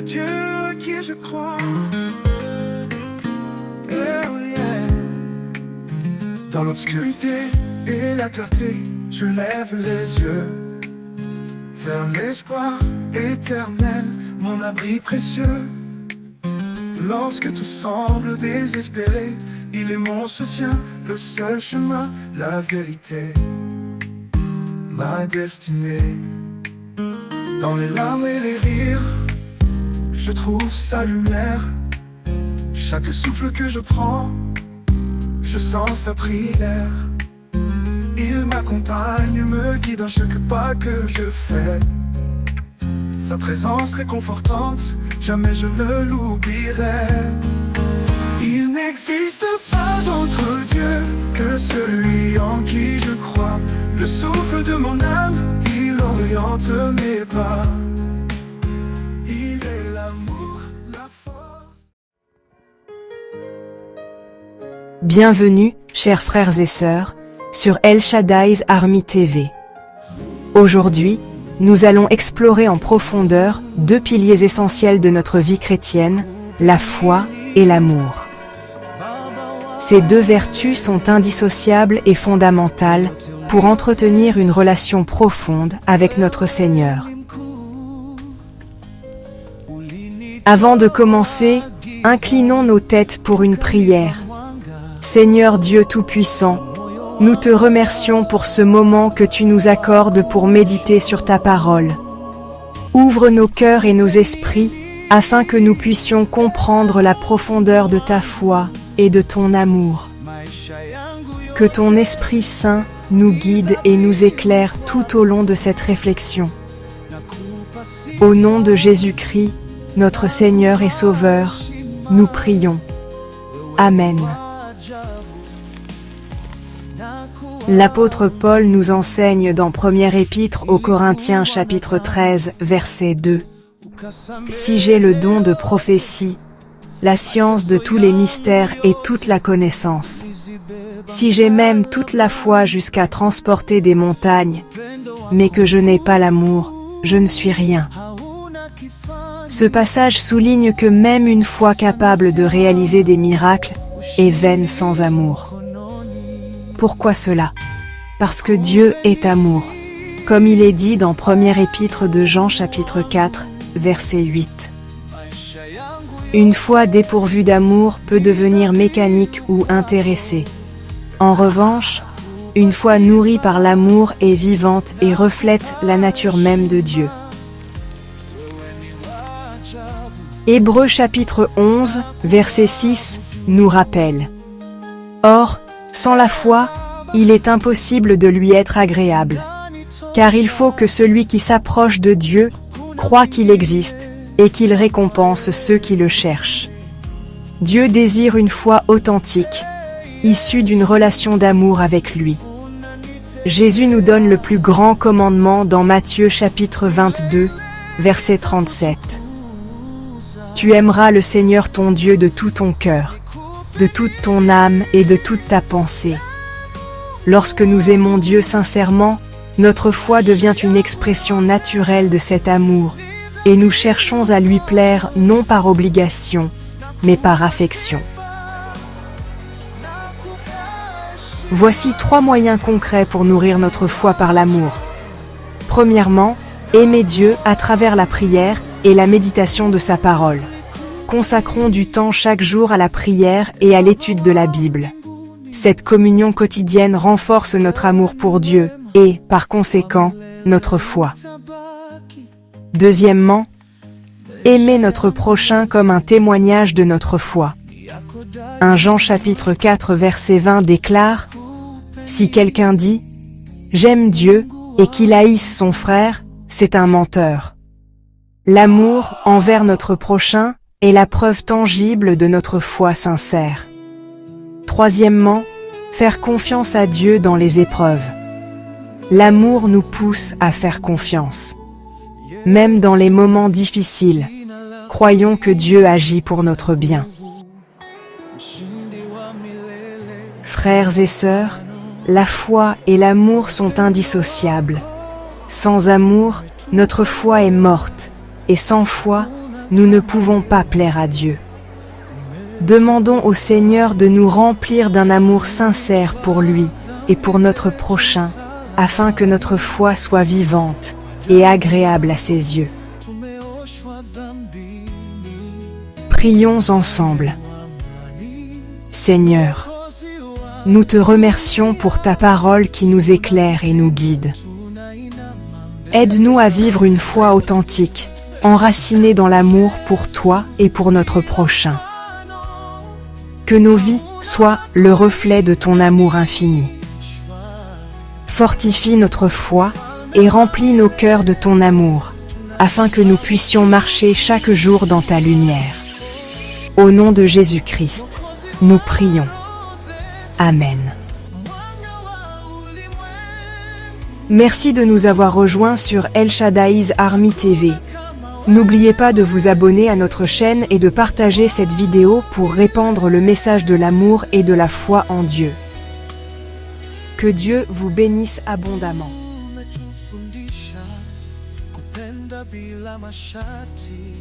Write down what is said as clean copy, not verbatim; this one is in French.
le Dieu à qui je crois. Oh yeah. Dans l'obscurité et la clarté, je lève les yeux vers l'espoir éternel, mon abri précieux. Lorsque tout semble désespéré, il est mon soutien, le seul chemin, la vérité, ma destinée. Dans les larmes et les rires, je trouve sa lumière. Chaque souffle que je prends, je sens sa prière. Il m'accompagne, me guide dans chaque pas que je fais. Sa présence réconfortante, jamais je ne l'oublierai. Il n'existe pas d'autre Dieu que celui en qui je crois. Le souffle de mon âme, il oriente mes pas. Il est l'amour, la force. Bienvenue, chers frères et sœurs, sur El Shaddai's Army TV. Aujourd'hui, nous allons explorer en profondeur deux piliers essentiels de notre vie chrétienne, la foi et l'amour. Ces deux vertus sont indissociables et fondamentales pour entretenir une relation profonde avec notre Seigneur. Avant de commencer, inclinons nos têtes pour une prière. Seigneur Dieu Tout-Puissant, nous te remercions pour ce moment que tu nous accordes pour méditer sur ta parole. Ouvre nos cœurs et nos esprits afin que nous puissions comprendre la profondeur de ta foi et de ton amour. Que ton Esprit Saint nous guide et nous éclaire tout au long de cette réflexion. Au nom de Jésus-Christ, notre Seigneur et Sauveur, nous prions. Amen. L'apôtre Paul nous enseigne dans Première Épître aux Corinthiens chapitre 13, verset 2. Si j'ai le don de prophétie, la science de tous les mystères et toute la connaissance, si j'ai même toute la foi jusqu'à transporter des montagnes, mais que je n'ai pas l'amour, je ne suis rien. Ce passage souligne que même une foi capable de réaliser des miracles est vaine sans amour. Pourquoi cela? Parce que Dieu est amour, comme il est dit dans Première Épître de Jean chapitre 4, verset 8. Une foi dépourvue d'amour peut devenir mécanique ou intéressée. En revanche, une foi nourrie par l'amour est vivante et reflète la nature même de Dieu. Hébreux chapitre 11, verset 6, nous rappelle. Or, sans la foi, il est impossible de lui être agréable. Car il faut que celui qui s'approche de Dieu croit qu'il existe et qu'il récompense ceux qui le cherchent. Dieu désire une foi authentique, issue d'une relation d'amour avec lui. Jésus nous donne le plus grand commandement dans Matthieu chapitre 22, verset 37. Tu aimeras le Seigneur ton Dieu de tout ton cœur, de toute ton âme et de toute ta pensée. Lorsque nous aimons Dieu sincèrement, notre foi devient une expression naturelle de cet amour, et nous cherchons à lui plaire non par obligation, mais par affection. Voici 3 moyens concrets pour nourrir notre foi par l'amour. Premièrement, aimer Dieu à travers la prière et la méditation de sa parole. Consacrons du temps chaque jour à la prière et à l'étude de la Bible. Cette communion quotidienne renforce notre amour pour Dieu et, par conséquent, notre foi. Deuxièmement, aimer notre prochain comme un témoignage de notre foi. 1 Jean chapitre 4 verset 20 déclare « Si quelqu'un dit « J'aime Dieu » et qu'il haïsse son frère, c'est un menteur. » L'amour envers notre prochain est la preuve tangible de notre foi sincère. Troisièmement, faire confiance à Dieu dans les épreuves. L'amour nous pousse à faire confiance. Même dans les moments difficiles, croyons que Dieu agit pour notre bien. Frères et sœurs, la foi et l'amour sont indissociables. Sans amour, notre foi est morte, et sans foi, nous ne pouvons pas plaire à Dieu. Demandons au Seigneur de nous remplir d'un amour sincère pour lui et pour notre prochain, afin que notre foi soit vivante et agréable à ses yeux. Prions ensemble. Seigneur, nous te remercions pour ta parole qui nous éclaire et nous guide. Aide-nous à vivre une foi authentique, enracinée dans l'amour pour toi et pour notre prochain. Que nos vies soient le reflet de ton amour infini. Fortifie notre foi et remplis nos cœurs de ton amour, afin que nous puissions marcher chaque jour dans ta lumière. Au nom de Jésus-Christ, nous prions. Amen. Merci de nous avoir rejoints sur El Shaddai's Army TV. N'oubliez pas de vous abonner à notre chaîne et de partager cette vidéo pour répandre le message de l'amour et de la foi en Dieu. Que Dieu vous bénisse abondamment. Umetufundisha kupenda bila masharti.